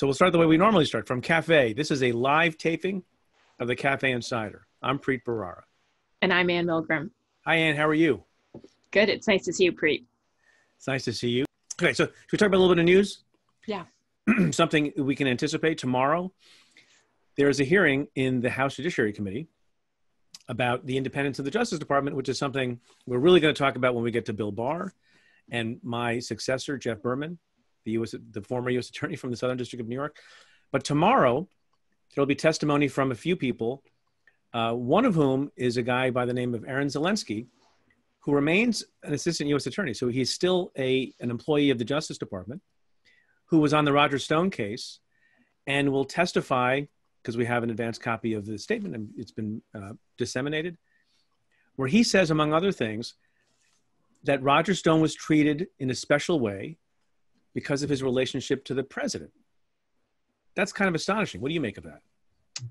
So we'll start the way we normally start, from Cafe. This is a live taping of the Cafe Insider. I'm Preet Bharara. And I'm Anne Milgram. Hi, Anne. How are you? Good. It's nice to see you, Preet. It's nice to see you. Okay, so should we talk about a little bit of news? Yeah. Something we can anticipate tomorrow. There is a hearing in the House Judiciary Committee about the independence of the Justice Department, which is something we're really going to talk about when we get to Bill Barr and my successor, Geoff Berman, the former U.S. Attorney from the Southern District of New York. But tomorrow, there'll be testimony from a few people, one of whom is a guy by the name of Aaron Zelensky, who remains an assistant U.S. attorney. So he's still an employee of the Justice Department, who was on the Roger Stone case and will testify, because we have an advanced copy of the statement and it's been disseminated, where he says, among other things, that Roger Stone was treated in a special way because of his relationship to the president. That's kind of astonishing. What do you make of that?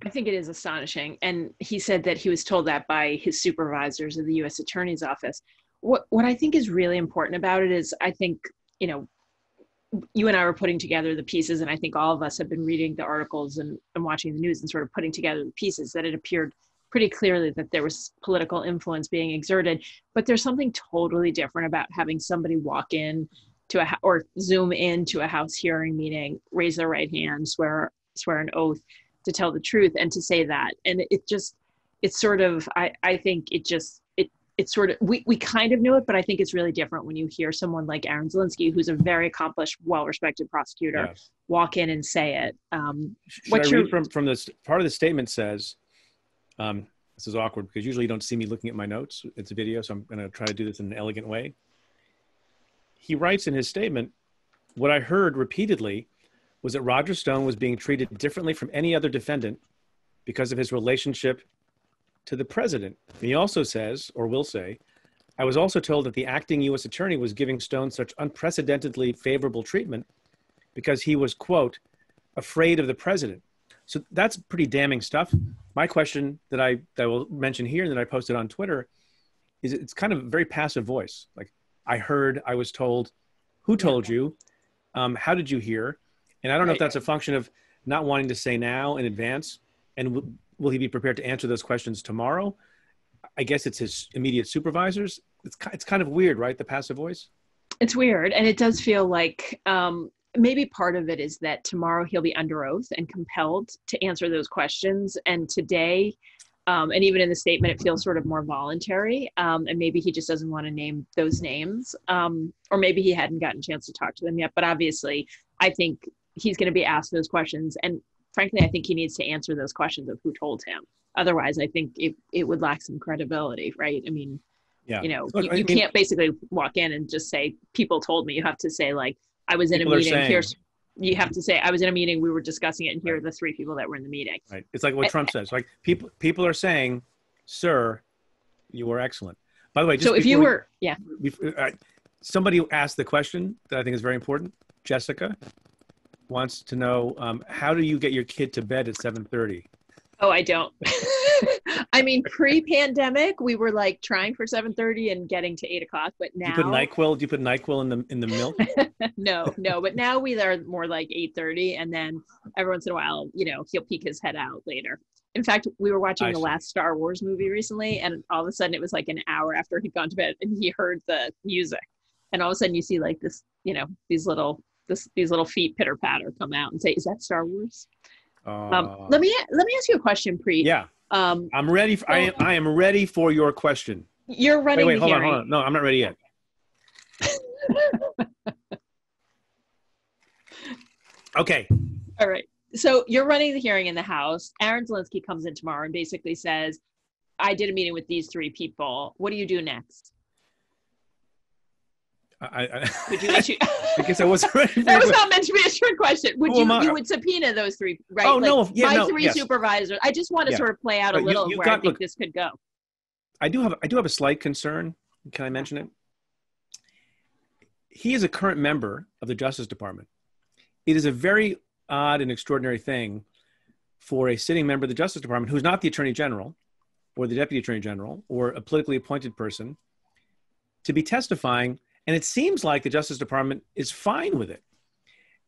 I think it is astonishing. And he said that he was told that by his supervisors of the U.S. Attorney's Office. What I think is really important about it is, I think, you and I were putting together the pieces, and I think all of us have been reading the articles and watching the news and sort of putting together the pieces, that it appeared pretty clearly that there was political influence being exerted. But there's something totally different about having somebody walk in or zoom into a House hearing meeting, raise their right hand, swear an oath to tell the truth and to say that. And we kind of knew it, but I think it's really different when you hear someone like Aaron Zelensky, who's a very accomplished, well-respected prosecutor, yes, walk in and say it. Should I read from this part of the statement says, this is awkward because usually you don't see me looking at my notes. It's a video, so I'm going to try to do this in an elegant way. He writes in his statement, what I heard repeatedly was that Roger Stone was being treated differently from any other defendant because of his relationship to the president. And he also says, or will say, I was also told that the acting U.S. attorney was giving Stone such unprecedentedly favorable treatment because he was, quote, afraid of the president. So that's pretty damning stuff. My question that I will mention here and that I posted on Twitter is, it's kind of a very passive voice. Like, I heard, I was told, who told you? How did you hear? And I don't know if that's a function of not wanting to say now in advance. And will he be prepared to answer those questions tomorrow? I guess it's his immediate supervisors. It's kind of weird, right? The passive voice. It's weird. And it does feel like maybe part of it is that tomorrow he'll be under oath and compelled to answer those questions. And today, and even in the statement, it feels sort of more voluntary. And maybe he just doesn't want to name those names. Or maybe he hadn't gotten a chance to talk to them yet. But obviously, I think he's going to be asked those questions. And frankly, I think he needs to answer those questions of who told him. Otherwise, I think it would lack some credibility, right? I mean, yeah. Look, you can't basically walk in and just say, people told me. You have to say, like, I was in a meeting. You have to say, I was in a meeting, we were discussing it, and here are the three people that were in the meeting. Right. It's like what Trump says. Like, people are saying, sir, you were excellent. By the way, just so if you were, somebody asked the question that I think is very important. Jessica wants to know, how do you get your kid to bed at 7:30? Oh, I don't. I mean, pre-pandemic, we were like trying for 7:30 and getting to 8 o'clock, but now. Do you put NyQuil in the milk? No, but now we are more like 8:30, and then every once in a while, he'll peek his head out later. In fact, we were watching the last Star Wars movie recently, and all of a sudden it was like an hour after he'd gone to bed, and he heard the music, and all of a sudden you see like this, these little feet pitter patter come out and say, "Is that Star Wars?" Let me ask you a question, Preet. Yeah. I'm ready. I am ready for your question. You're running. Wait, hold on. No, I'm not ready yet. Okay. All right. So you're running the hearing in the House. Aaron Zelensky comes in tomorrow and basically says, I did a meeting with these three people. What do you do next? I guess I wasn't ready. That was not meant to be a short question. You would subpoena those three, right? Oh, no. Yeah, three supervisors. I just want to sort of play out a little where I think this could go. I do have a slight concern. Can I mention it? He is a current member of the Justice Department. It is a very odd and extraordinary thing for a sitting member of the Justice Department who's not the Attorney General or the Deputy Attorney General or a politically appointed person to be testifying. And it seems like the Justice Department is fine with it.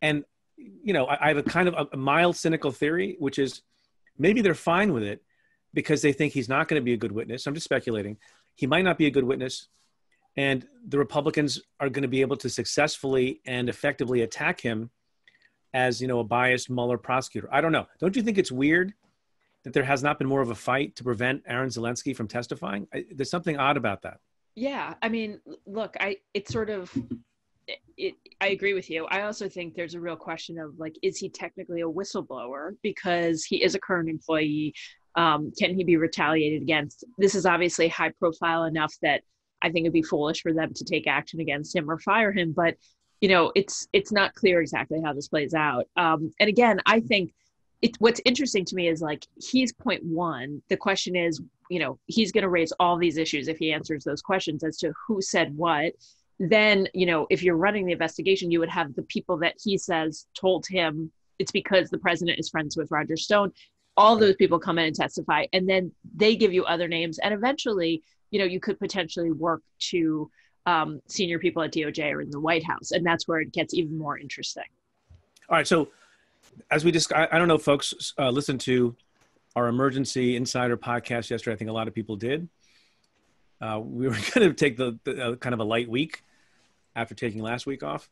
And I have a kind of a mild cynical theory, which is maybe they're fine with it because they think he's not going to be a good witness. I'm just speculating. He might not be a good witness, and the Republicans are going to be able to successfully and effectively attack him as, a biased Mueller prosecutor. I don't know. Don't you think it's weird that there has not been more of a fight to prevent Aaron Zelensky from testifying? There's something odd about that. Yeah. I mean, look, I agree with you. I also think there's a real question of is he technically a whistleblower because he is a current employee? Can he be retaliated against? This is obviously high profile enough that I think it'd be foolish for them to take action against him or fire him. But, it's not clear exactly how this plays out. And again, I think what's interesting to me is he's point one. The question is, he's going to raise all these issues if he answers those questions as to who said what. Then, if you're running the investigation, you would have the people that he says told him it's because the president is friends with Roger Stone. All those people come in and testify, and then they give you other names. And eventually, you could potentially work to senior people at DOJ or in the White House. And that's where it gets even more interesting. All right. So as we discussed, I don't know if folks listened to our Emergency Insider podcast yesterday. I think a lot of people did. We were going to take the kind of a light week after taking last week off,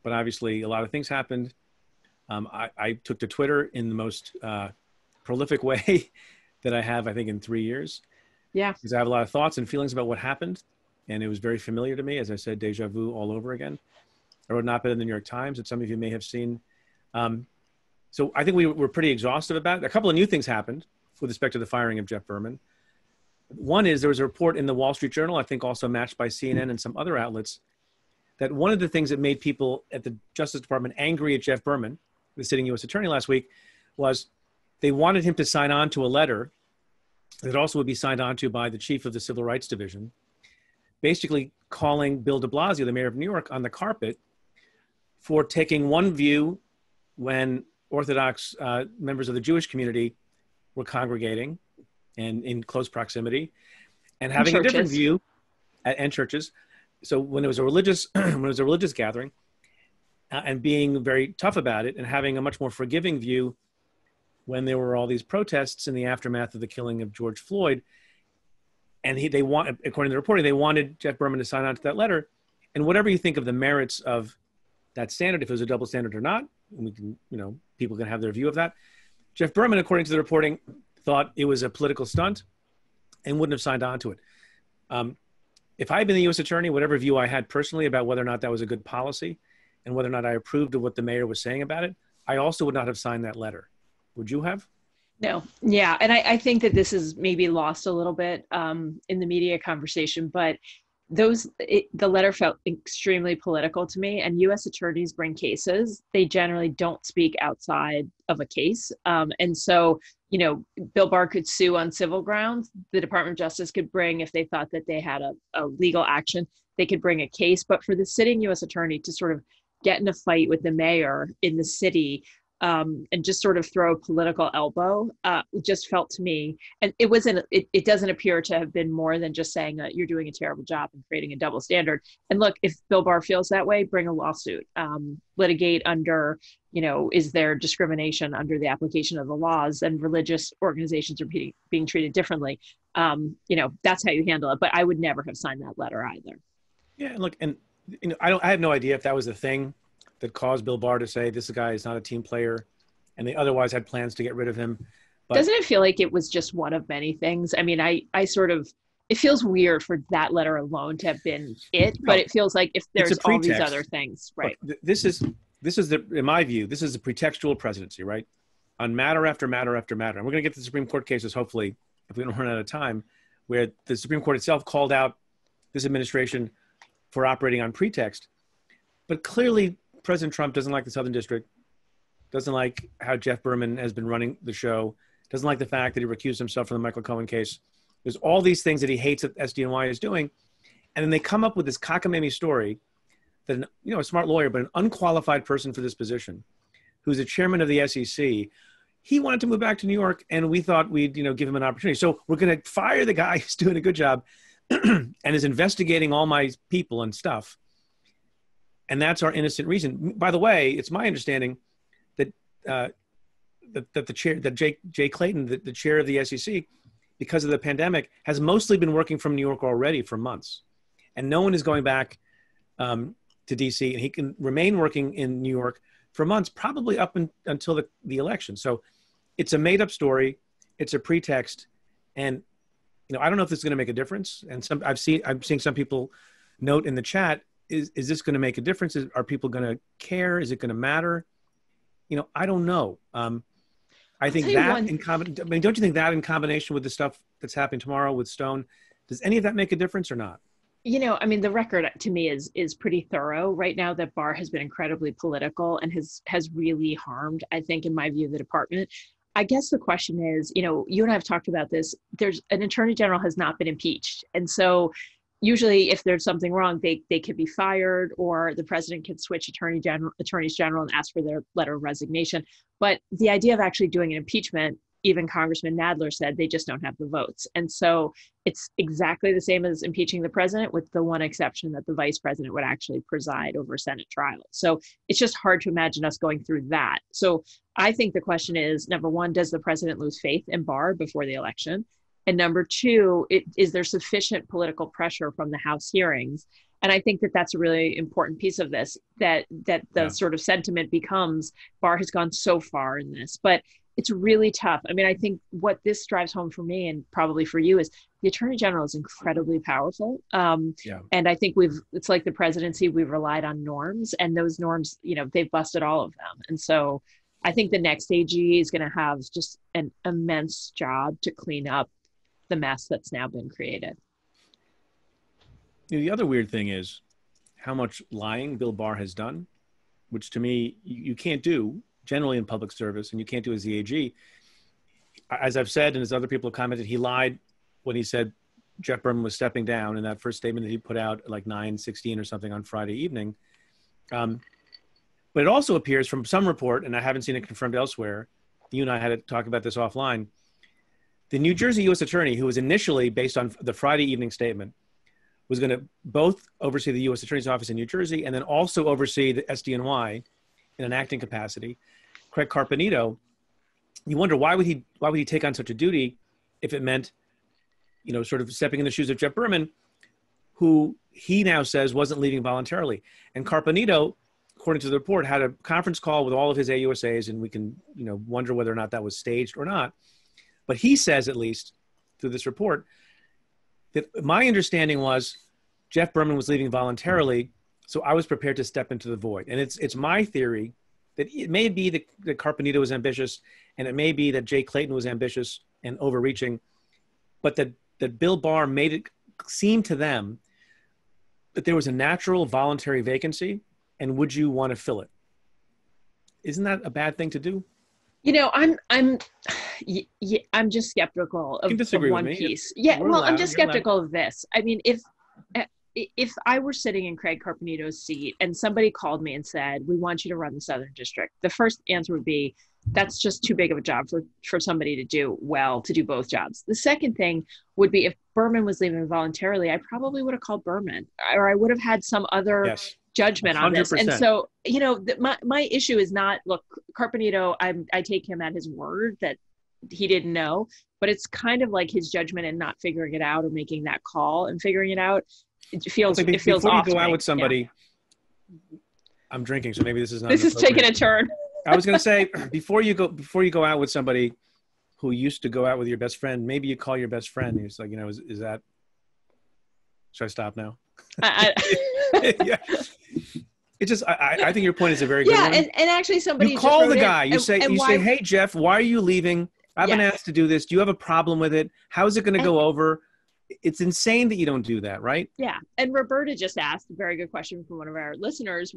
but obviously a lot of things happened. I took to Twitter in the most prolific way that I have, I think, in 3 years. Yeah. Because I have a lot of thoughts and feelings about what happened, and it was very familiar to me. As I said, deja vu all over again. I wrote an op-ed in the New York Times that some of you may have seen. So I think we were pretty exhaustive about it. A couple of new things happened with respect to the firing of Geoff Berman. One is there was a report in the Wall Street Journal, I think also matched by CNN and some other outlets, that one of the things that made people at the Justice Department angry at Geoff Berman, the sitting U.S. attorney last week, was they wanted him to sign on to a letter that also would be signed on to by the chief of the Civil Rights Division, basically calling Bill de Blasio, the mayor of New York, on the carpet for taking one view when Orthodox members of the Jewish community were congregating and in close proximity, and having a different view and churches. So when it was a religious, gathering, and being very tough about it, and having a much more forgiving view when there were all these protests in the aftermath of the killing of George Floyd. And according to the reporting, they wanted Geoff Berman to sign on to that letter. And whatever you think of the merits of that standard, if it was a double standard or not, we can, people can have their view of that. Geoff Berman, according to the reporting, thought it was a political stunt and wouldn't have signed on to it. If I had been the U.S. attorney, whatever view I had personally about whether or not that was a good policy and whether or not I approved of what the mayor was saying about it, I also would not have signed that letter. Would you have? No. Yeah. And I think that this is maybe lost a little bit in the media conversation, but the letter felt extremely political to me, and U.S. attorneys bring cases. They generally don't speak outside of a case. And so, Bill Barr could sue on civil grounds. The Department of Justice could bring, if they thought that they had a legal action, they could bring a case. But for the sitting U.S. attorney to sort of get in a fight with the mayor in the city, and just sort of throw a political elbow, just felt to me, and it doesn't appear to have been more than just saying that you're doing a terrible job and creating a double standard. And look, if Bill Barr feels that way, bring a lawsuit, litigate under, is there discrimination under the application of the laws, and religious organizations are being treated differently. That's how you handle it. But I would never have signed that letter either. Yeah, look, and I have no idea if that was the thing that caused Bill Barr to say this guy is not a team player, and they otherwise had plans to get rid of him. But doesn't it feel like it was just one of many things? I mean, it feels weird for that letter alone to have been it, but it feels like if there's all these other things, right? Look, this is in my view, this is a pretextual presidency, right? On matter after matter after matter. And we're going to get to the Supreme Court cases, hopefully, if we don't run out of time, where the Supreme Court itself called out this administration for operating on pretext. But clearly, President Trump doesn't like the Southern District, doesn't like how Geoff Berman has been running the show, doesn't like the fact that he recused himself from the Michael Cohen case. There's all these things that he hates that SDNY is doing. And then they come up with this cockamamie story that, a smart lawyer, but an unqualified person for this position, who's a chairman of the SEC, he wanted to move back to New York, and we thought we'd, give him an opportunity. So we're going to fire the guy who's doing a good job and is investigating all my people and stuff. And that's our innocent reason. By the way, it's my understanding Jay Clayton, the chair of the SEC, because of the pandemic, has mostly been working from New York already for months, and no one is going back to DC, and he can remain working in New York for months, probably up until the election. So it's a made-up story. It's a pretext, and I don't know if this is going to make a difference. And I'm seeing some people note in the chat, is this going to make a difference? Are people going to care? Is it going to matter? I don't know. I think that don't you think that in combination with the stuff that's happening tomorrow with Stone, does any of that make a difference or not? The record to me is pretty thorough right now. That Barr has been incredibly political and has really harmed, I think, in my view, the department. I guess the question is, you and I have talked about this. There's an attorney general has not been impeached. And so usually if there's something wrong, they could be fired, or the president can switch attorneys general and ask for their letter of resignation. But the idea of actually doing an impeachment, even Congressman Nadler said they just don't have the votes. And so it's exactly the same as impeaching the president, with the one exception that the vice president would actually preside over Senate trial. So it's just hard to imagine us going through that. So I think the question is, number one, does the president lose faith in Barr before the election? And number two, is there sufficient political pressure from the House hearings? And I think that that's a really important piece of this, that the sort of sentiment becomes Barr has gone so far in this, but it's really tough. I mean, I think what this drives home for me, and probably for you, is the attorney general is incredibly powerful. And I think it's like the presidency, we've relied on norms, and those norms, they've busted all of them. And so I think the next AG is going to have just an immense job to clean up the mess that's now been created. The other weird thing is how much lying Bill Barr has done, which to me, you can't do generally in public service, and you can't do as the AG. As I've said, and as other people have commented, he lied when he said Jeff Berman was stepping down in that first statement that he put out like 9:16 or something on Friday evening. But it also appears from some report, and I haven't seen it confirmed elsewhere, you and I had to talk about this offline, the New Jersey U.S. attorney, who was initially, based on the Friday evening statement, was going to both oversee the U.S. Attorney's Office in New Jersey and then also oversee the SDNY in an acting capacity, Craig Carpenito. You wonder, why would he take on such a duty if it meant, sort of stepping in the shoes of Jeff Berman, who he now says wasn't leaving voluntarily. And Carpenito, according to the report, had a conference call with all of his AUSAs, and we can, wonder whether or not that was staged or not. But he says, at least through this report, that my understanding was Jeff Berman was leaving voluntarily, so I was prepared to step into the void. And it's my theory that it may be that Carpenito was ambitious, and it may be that Jay Clayton was ambitious and overreaching, but that Bill Barr made it seem to them that there was a natural voluntary vacancy, and would you want to fill it? Isn't that a bad thing to do? I'm just skeptical of one piece. I'm just skeptical of this. I mean, if I were sitting in Craig Carpenito's seat and somebody called me and said, we want you to run the Southern District, the first answer would be, that's just too big of a job for somebody to do both jobs. The second thing would be, if Berman was leaving voluntarily, I probably would have called Berman, or I would have had some other judgment 100%. On this. And so, my issue is not, look, Carpenito, I take him at his word that he didn't know, but it's kind of like his judgment in not figuring it out or making that call and figuring it out. It feels off. Before you go out with somebody, I'm drinking, so maybe this is not. This is taking a turn. I was going to say, before you go out with somebody who used to go out with your best friend, maybe you call your best friend. It's like, is that? Should I stop now? Yeah. It's just, I think your point is a very good one. And actually somebody you call the guy. You say, hey Jeff, why are you leaving? I've been asked to do this. Do you have a problem with it? How is it going to go over? It's insane that you don't do that, right? Yeah. And Roberta just asked a very good question from one of our listeners.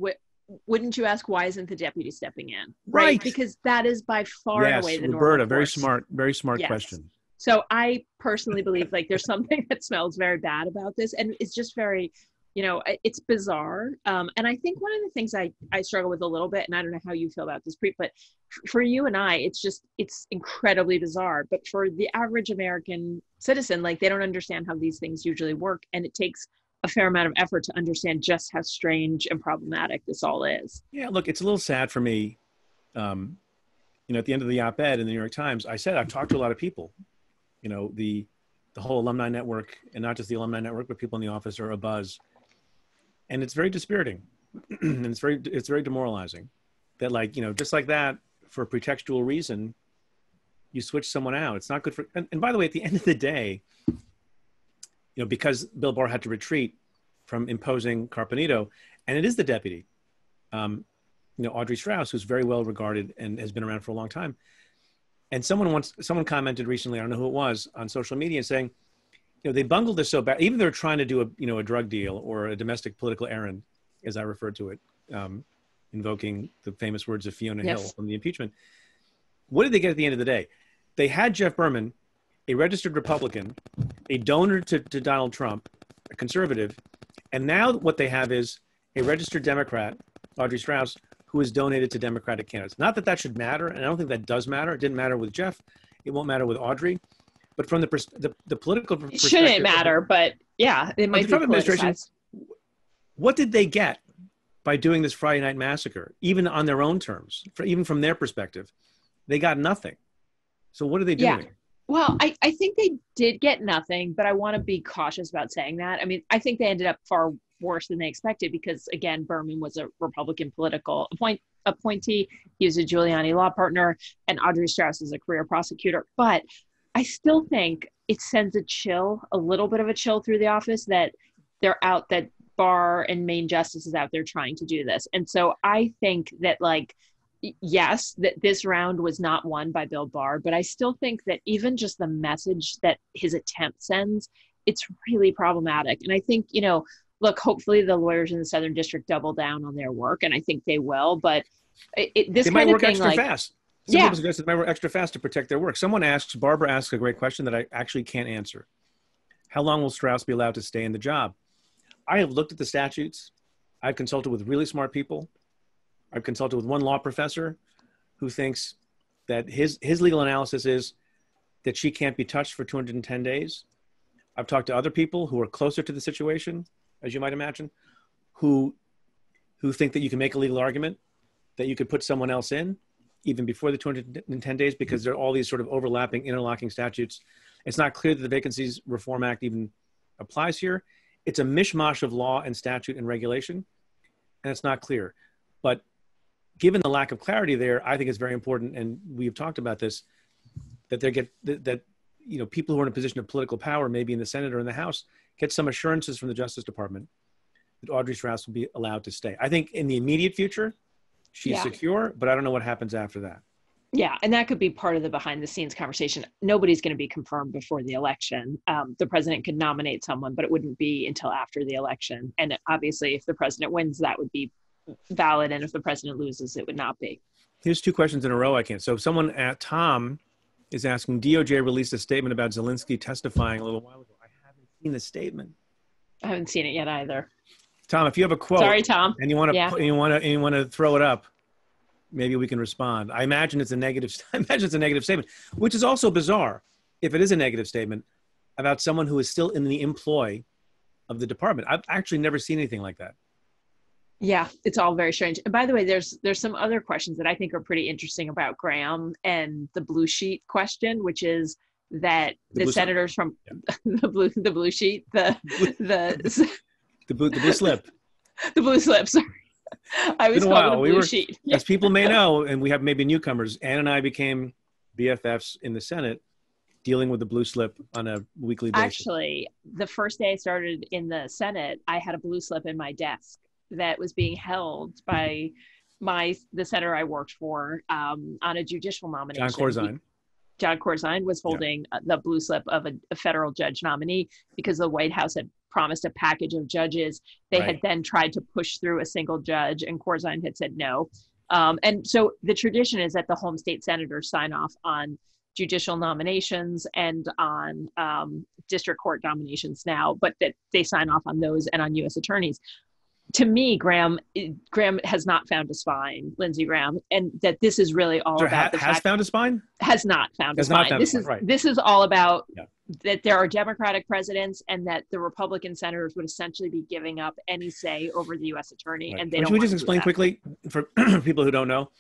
Wouldn't you ask, why isn't the deputy stepping in? Right. Because that is by far and away the normal Roberta, course. very smart question. So I personally believe like there's something that smells very bad about this. And it's just very, it's bizarre. And I think one of the things I struggle with a little bit, and I don't know how you feel about this, Preet, but for you and I, it's incredibly bizarre. But for the average American citizen, like, they don't understand how these things usually work. And it takes a fair amount of effort to understand just how strange and problematic this all is. Yeah, look, it's a little sad for me at the end of the op-ed in the New York Times, I said, I've talked to a lot of people, the whole alumni network, and not just the alumni network, but people in the office are abuzz. And it's very dispiriting. And it's very demoralizing that, like, just like that, for a pretextual reason, you switch someone out. It's not good for, and by the way, at the end of the day, because Bill Barr had to retreat from imposing Carpenito, and it is the deputy, Audrey Strauss, who's very well regarded and has been around for a long time. And someone commented recently, I don't know who it was, on social media saying, they bungled this so bad, even they're trying to do a drug deal or a domestic political errand, as I refer to it, invoking the famous words of Fiona Hill from the impeachment. What did they get at the end of the day? They had Geoff Berman, a registered Republican, a donor to Donald Trump, a conservative, and now what they have is a registered Democrat, Audrey Strauss, who is donated to Democratic candidates. Not that that should matter, and I don't think that does matter. It didn't matter with Geoff. It won't matter with Audrey. But from the political perspective... It shouldn't matter, but yeah, it might be politicized. What did they get by doing this Friday night massacre, even on their own terms, even from their perspective? They got nothing. So what are they doing? Yeah. Well, I think they did get nothing, but I want to be cautious about saying that. I mean, I think they ended up far worse than they expected because, again, Berman was a Republican political appointee. He was a Giuliani law partner, and Audrey Strauss is a career prosecutor. But I still think it sends a little bit of a chill through the office that they're out, that Barr and Main Justice is out there trying to do this. And so I think that, yes, that this round was not won by Bill Barr, but I still think that even just the message that his attempt sends, it's really problematic. And I think, look, hopefully the lawyers in the Southern District double down on their work, and I think they will, but this kind of thing, extra fast. Some people suggest they might work extra fast to protect their work. Barbara asks a great question that I actually can't answer. How long will Strauss be allowed to stay in the job? I have looked at the statutes. I've consulted with really smart people. I've consulted with one law professor who thinks that his legal analysis is that she can't be touched for 210 days. I've talked to other people who are closer to the situation, as you might imagine, who think that you can make a legal argument that you could put someone else in even before the 210 days because there are all these sort of overlapping, interlocking statutes. It's not clear that the Vacancies Reform Act even applies here. It's a mishmash of law and statute and regulation, and it's not clear. But given the lack of clarity there, I think it's very important, and we've talked about this, that people who are in a position of political power, maybe in the Senate or in the House, get some assurances from the Justice Department that Audrey Strauss will be allowed to stay. I think in the immediate future, she's secure, but I don't know what happens after that. Yeah, and that could be part of the behind the scenes conversation. Nobody's going to be confirmed before the election. The president could nominate someone, but it wouldn't be until after the election. And obviously, if the president wins, that would be valid. And if the president loses, it would not be. Here's two questions in a row I can't. So someone at Tom is asking, DOJ released a statement about Zelensky testifying a little while ago. I haven't seen the statement. I haven't seen it yet either. Tom, if you have a quote, sorry, Tom, and you want to throw it up, maybe we can respond. I imagine it's a negative statement, which is also bizarre if it is a negative statement about someone who is still in the employ of the department. I've actually never seen anything like that. Yeah, it's all very strange. And by the way, there's some other questions that I think are pretty interesting about Graham and the blue sheet question, which is that the senators from the blue sheet, the blue slip. The blue slip, sorry. I was called the blue sheet. As people may know, and we have maybe newcomers, Anne and I became BFFs in the Senate dealing with the blue slip on a weekly basis. Actually, the first day I started in the Senate, I had a blue slip in my desk that was being held by the senator I worked for on a judicial nomination. John Corzine was holding the blue slip of a federal judge nominee because the White House had promised a package of judges. They had then tried to push through a single judge, and Corzine had said no. And so the tradition is that the home state senators sign off on judicial nominations and on district court nominations now, but that they sign off on those and on U.S. attorneys. To me, Graham has not found a spine, Lindsey Graham, and that this is really all about the fact found a spine? Has not found a spine. This is all about that there are Democratic presidents and that the Republican senators would essentially be giving up any say over the U.S. attorney. And they don't. Should we just explain quickly for people who don't know?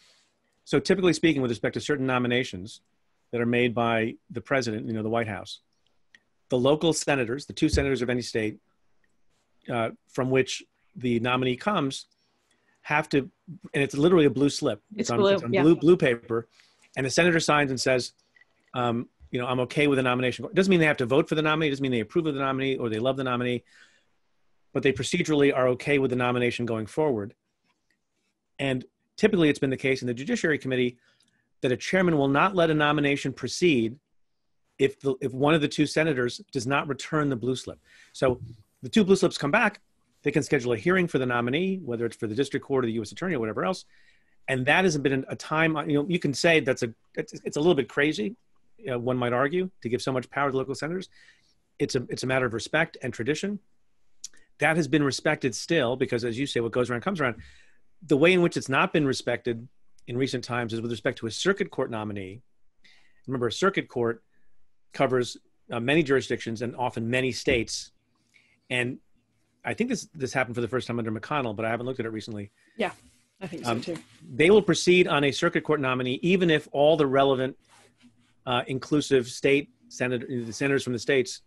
So typically speaking, with respect to certain nominations that are made by the president, the White House, the local senators, the 2 senators of any state from which the nominee comes, have to, and it's literally a blue slip. It's blue, it's on blue paper, and the senator signs and says, I'm okay with the nomination. It doesn't mean they have to vote for the nominee. It doesn't mean they approve of the nominee or they love the nominee, but they procedurally are okay with the nomination going forward. And typically it's been the case in the Judiciary Committee that a chairman will not let a nomination proceed if one of the 2 senators does not return the blue slip. So the 2 blue slips come back, they can schedule a hearing for the nominee, whether it's for the district court or the U.S. attorney or whatever else. And that hasn't been a time, you can say it's a little bit crazy, one might argue, to give so much power to local senators. It's a matter of respect and tradition. That has been respected still because, as you say, what goes around comes around. The way in which it's not been respected in recent times is with respect to a circuit court nominee. Remember, a circuit court covers many jurisdictions and often many states. And I think this happened for the first time under McConnell, but I haven't looked at it recently. Yeah, I think so too. They will proceed on a circuit court nominee, even if all the relevant inclusive state the senators from the states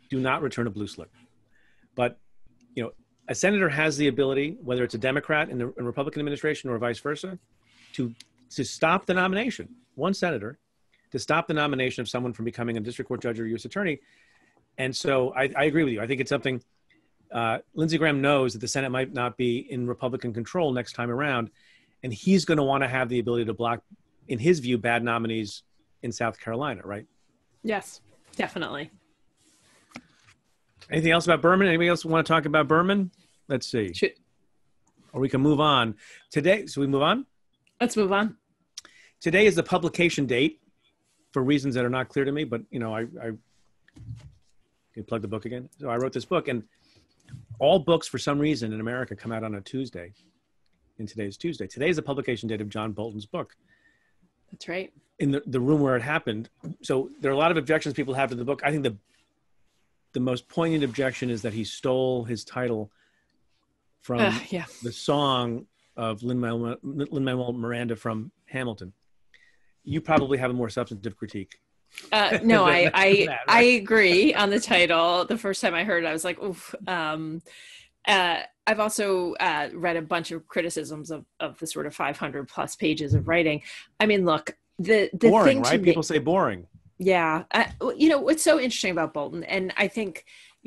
do not return a blue slip. But, a senator has the ability, whether it's a Democrat in a Republican administration or vice versa, to stop the nomination. One senator to stop the nomination of someone from becoming a district court judge or U.S. attorney. And so I agree with you. I think it's something Lindsey Graham knows that the Senate might not be in Republican control next time around. And he's going to want to have the ability to block, in his view, bad nominees in South Carolina, right? Yes, definitely. Anything else about Berman? Anybody else want to talk about Berman? Let's see. Or we can move on. Today, so we move on? Let's move on. Today is the publication date for reasons that are not clear to me, but, I can plug the book again. So I wrote this book, and all books for some reason in America come out on a Tuesday, and today's Tuesday. Today is the publication date of John Bolton's book. That's right. In the room where it happened. So there are a lot of objections people have to the book. I think the most poignant objection is that he stole his title from the song of Lin-Manuel Miranda from Hamilton. You probably have a more substantive critique. No, I agree on the title. The first time I heard it, I was like, oof. I've also read a bunch of criticisms of the sort of 500 plus pages of writing. I mean, look, the boring, thing right? People say boring. Yeah. What's so interesting about Bolton, and I think,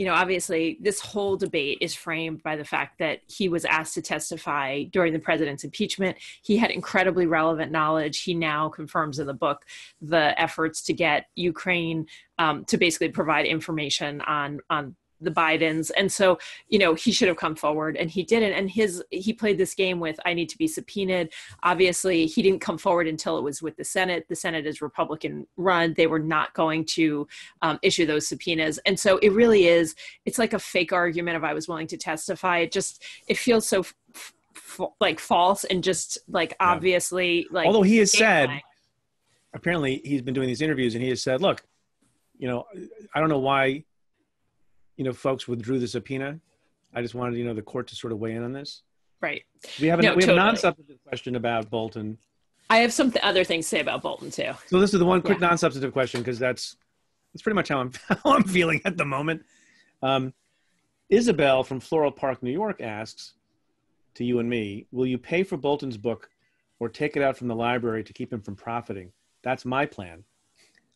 obviously this whole debate is framed by the fact that he was asked to testify during the president's impeachment. He had incredibly relevant knowledge. He now confirms in the book the efforts to get Ukraine to basically provide information on the Bidens. And so, he should have come forward, and he didn't. And he played this game with, I need to be subpoenaed. Obviously, he didn't come forward until it was with the Senate. The Senate is Republican run. They were not going to issue those subpoenas. And so it really is, it's like a fake argument of I was willing to testify. It feels so like false and just like obviously like. Although he has said, apparently he's been doing these interviews and he has said, look, I don't know why folks withdrew the subpoena. I just wanted, the court to sort of weigh in on this. Right. We have a non-substantive question about Bolton. I have some other things to say about Bolton too. So this is the one quick non-substantive question, because that's pretty much how I'm feeling at the moment. Isabel from Floral Park, New York asks to you and me, will you pay for Bolton's book or take it out from the library to keep him from profiting? That's my plan.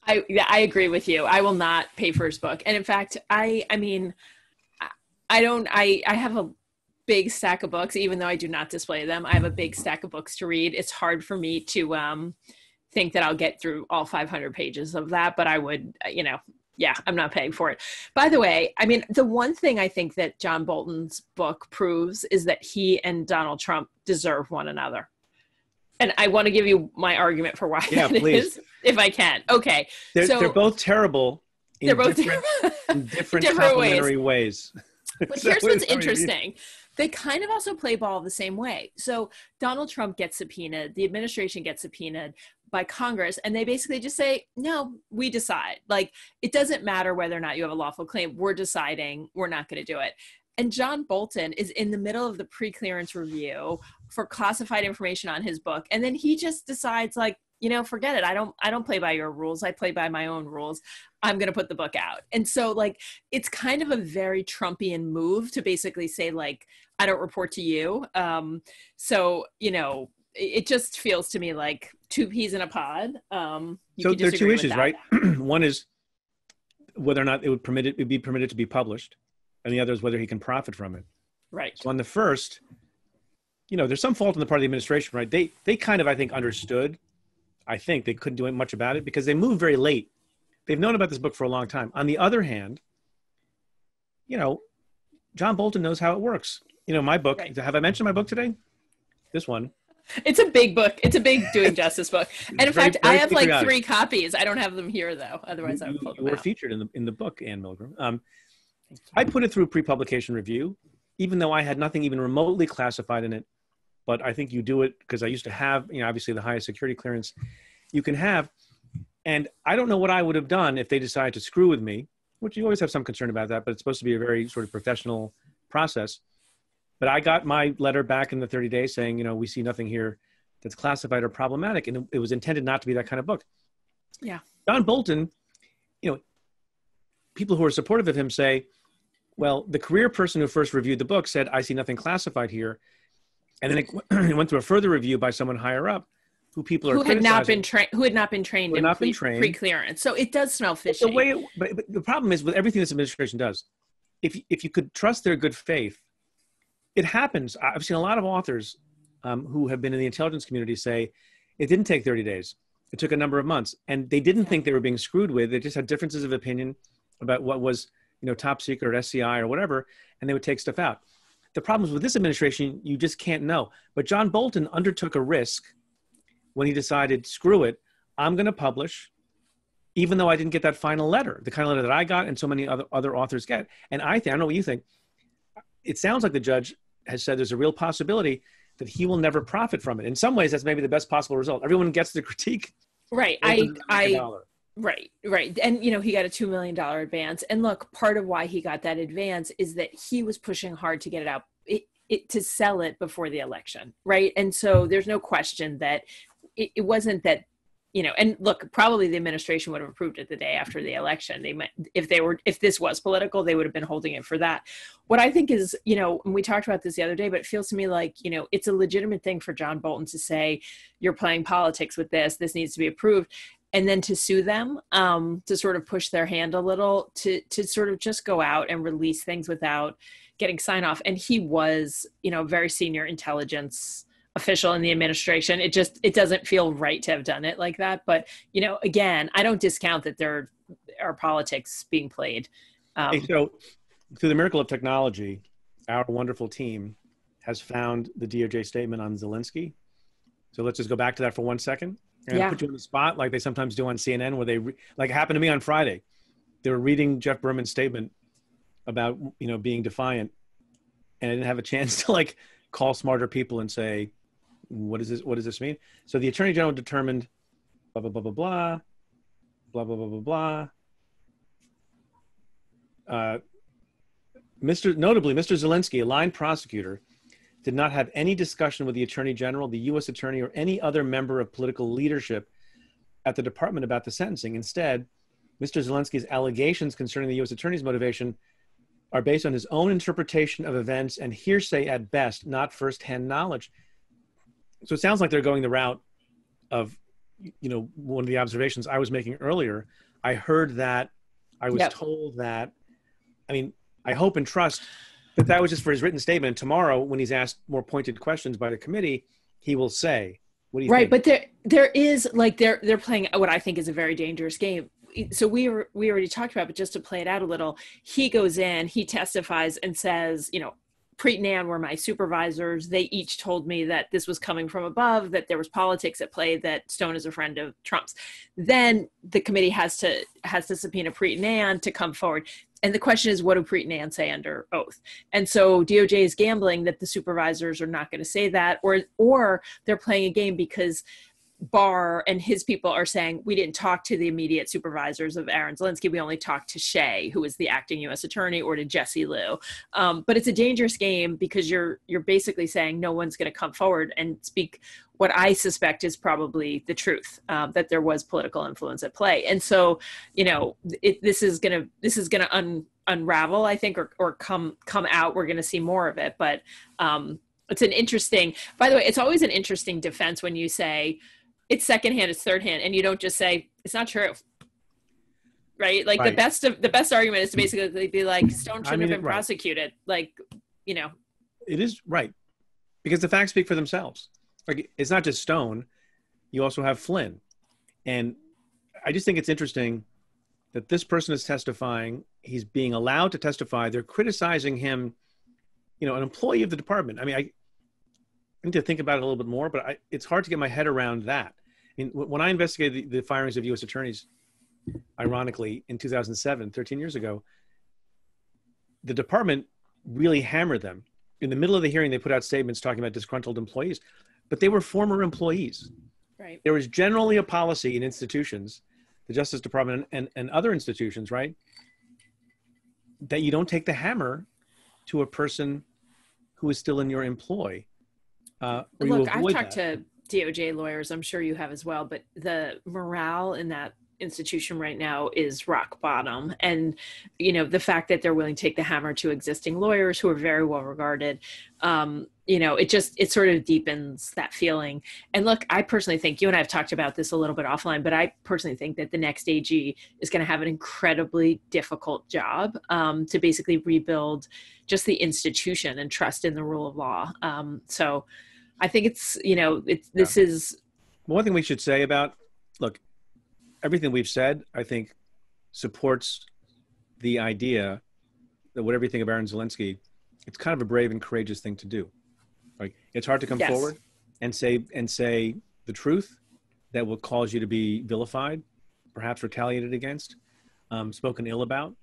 I agree with you. I will not pay for his book. And in fact, I have a big stack of books, even though I do not display them. I have a big stack of books to read. It's hard for me to think that I'll get through all 500 pages of that, but I would, I'm not paying for it. By the way, the one thing I think that John Bolton's book proves is that he and Donald Trump deserve one another. And I want to give you my argument for why that is, if I can. Okay. They're both terrible in different complementary ways. But here's what's interesting. They kind of also play ball the same way. So Donald Trump gets subpoenaed. The administration gets subpoenaed by Congress. And they basically just say, no, we decide. Like, it doesn't matter whether or not you have a lawful claim. We're deciding we're not going to do it. And John Bolton is in the middle of the pre-clearance review for classified information on his book. And then he just decides, like, you know, forget it. I don't play by your rules. I play by my own rules. I'm going to put the book out. And so, like, it's kind of a very Trumpian move to basically say, like, I don't report to you. So, you know, it just feels to me like two peas in a pod. So there are two issues, right? One is whether or not it would be permitted to be published, and the other is whether he can profit from it. Right. So on the first, you know, there's some fault on the part of the administration, right? They kind of, I think, understood. I think they couldn't do much about it because they moved very late. They've known about this book for a long time. On the other hand, you know, John Bolton knows how it works. You know, my book, right. Have I mentioned my book today? This one. It's a big book. It's a big Doing Justice book. And in fact, I have like 3 copies. I don't have them here though. Otherwise I would pull them out. You were featured in the book, Anne Milgram. I put it through pre-publication review, even though I had nothing even remotely classified in it. But I think you do it because I used to have, you know, obviously the highest security clearance you can have. And I don't know what I would have done if they decided to screw with me, which you always have some concern about that, but it's supposed to be a very sort of professional process. But I got my letter back in the 30 days saying, you know, we see nothing here that's classified or problematic. And it was intended not to be that kind of book. Yeah. John Bolton, you know, people who are supportive of him say, well, the career person who first reviewed the book said, I see nothing classified here. And then it went through a further review by someone higher up who people are who had not been trained in pre-clearance. So it does smell fishy. But the problem is with everything this administration does, if you could trust their good faith, it happens. I've seen a lot of authors who have been in the intelligence community say it didn't take 30 days. It took a number of months, and they didn't think they were being screwed with. They just had differences of opinion about what was, you know, top secret or SCI or whatever, and they would take stuff out. The problems with this administration, you just can't know. But John Bolton undertook a risk when he decided, screw it, I'm going to publish, even though I didn't get that final letter, the kind of letter that I got and so many other authors get. And I don't know what you think. It sounds like the judge has said there's a real possibility that he will never profit from it. In some ways, that's maybe the best possible result. Everyone gets the critique. Right. Right. And, you know, he got a $2 million advance. And look, part of why he got that advance is that he was pushing hard to get it out, to sell it before the election. Right. And so there's no question that it wasn't that, you know, and look, probably the administration would have approved it the day after the election. They might, if this was political, they would have been holding it for that. What I think is, you know, and we talked about this the other day, but it feels to me like, you know, it's a legitimate thing for John Bolton to say, you're playing politics with this needs to be approved. And then to sue them, to sort of push their hand a little, to sort of just go out and release things without getting sign off. And he was, you know, a very senior intelligence official in the administration. It doesn't feel right to have done it like that. But, you know, again, I don't discount that there are politics being played. So through the miracle of technology, our wonderful team has found the DOJ statement on Zelensky. So let's just go back to that for 1 second. And put you on the spot like they sometimes do on CNN, where they, like it happened to me on Friday. They were reading Geoff Berman's statement about, you know, being defiant. And I didn't have a chance to like call smarter people and say, what is this? What does this mean? So the Attorney General determined blah, blah, blah, blah, blah, blah, blah, blah, blah, blah. Notably, Mr. Zelensky, a line prosecutor, did not have any discussion with the Attorney General, the U.S. Attorney, or any other member of political leadership at the department about the sentencing. Instead, Mr. Zelensky's allegations concerning the U.S. Attorney's motivation are based on his own interpretation of events and hearsay at best, not firsthand knowledge. So it sounds like they're going the route of, you know, one of the observations I was making earlier. I heard that, I was told that. I mean, I hope and trust but that was just for his written statement. And tomorrow, when he's asked more pointed questions by the committee, he will say, what do you think? Right, but there is, like, they're playing what I think is a very dangerous game. So we already talked about, but just to play it out a little, he goes in, he testifies and says, you know, Preet and Anne were my supervisors. They each told me that this was coming from above, that there was politics at play, that Stone is a friend of Trump's. Then the committee has to subpoena Preet and Anne to come forward. And the question is, what do Preet and Anne say under oath? And so DOJ is gambling that the supervisors are not going to say that, or they're playing a game because Barr and his people are saying, we didn't talk to the immediate supervisors of Aaron Zelinsky. We only talked to Shea, who is the acting U.S. attorney, or to Jesse Liu. But it's a dangerous game because you're basically saying no one's going to come forward and speak what I suspect is probably the truth, that there was political influence at play. And so, this is going to unravel, I think, or come out. We're going to see more of it. But it's an interesting, by the way, it's always an interesting defense when you say it's secondhand, it's third hand, and you don't just say it's not true. Right? Like right. The best argument is to basically be like, Stone shouldn't have been prosecuted. Like, It is right. Because the facts speak for themselves. Like, it's not just Stone. You also have Flynn. And I just think it's interesting that this person is testifying. He's being allowed to testify. They're criticizing him, an employee of the department. I mean, I need to think about it a little bit more, but it's hard to get my head around that. I mean, when I investigated the firings of U.S. attorneys, ironically, in 2007, 13 years ago, the department really hammered them. In the middle of the hearing, they put out statements talking about disgruntled employees, but they were former employees. Right. There was generally a policy in institutions, the Justice Department and other institutions, right, that you don't take the hammer to a person who is still in your employ. Look, I've talked to DOJ lawyers, I'm sure you have as well, but the morale in that institution right now is rock bottom. And, the fact that they're willing to take the hammer to existing lawyers who are very well regarded, it sort of deepens that feeling. And look, I personally think, you and I have talked about this a little bit offline, but I personally think that the next AG is going to have an incredibly difficult job to basically rebuild just the institution and trust in the rule of law. So I think this is. One thing we should say about, look, everything we've said, I think, supports the idea that whatever you think of Aaron Zelinsky, it's kind of a brave and courageous thing to do. Like, it's hard to come forward and say the truth that will cause you to be vilified, perhaps retaliated against, spoken ill about.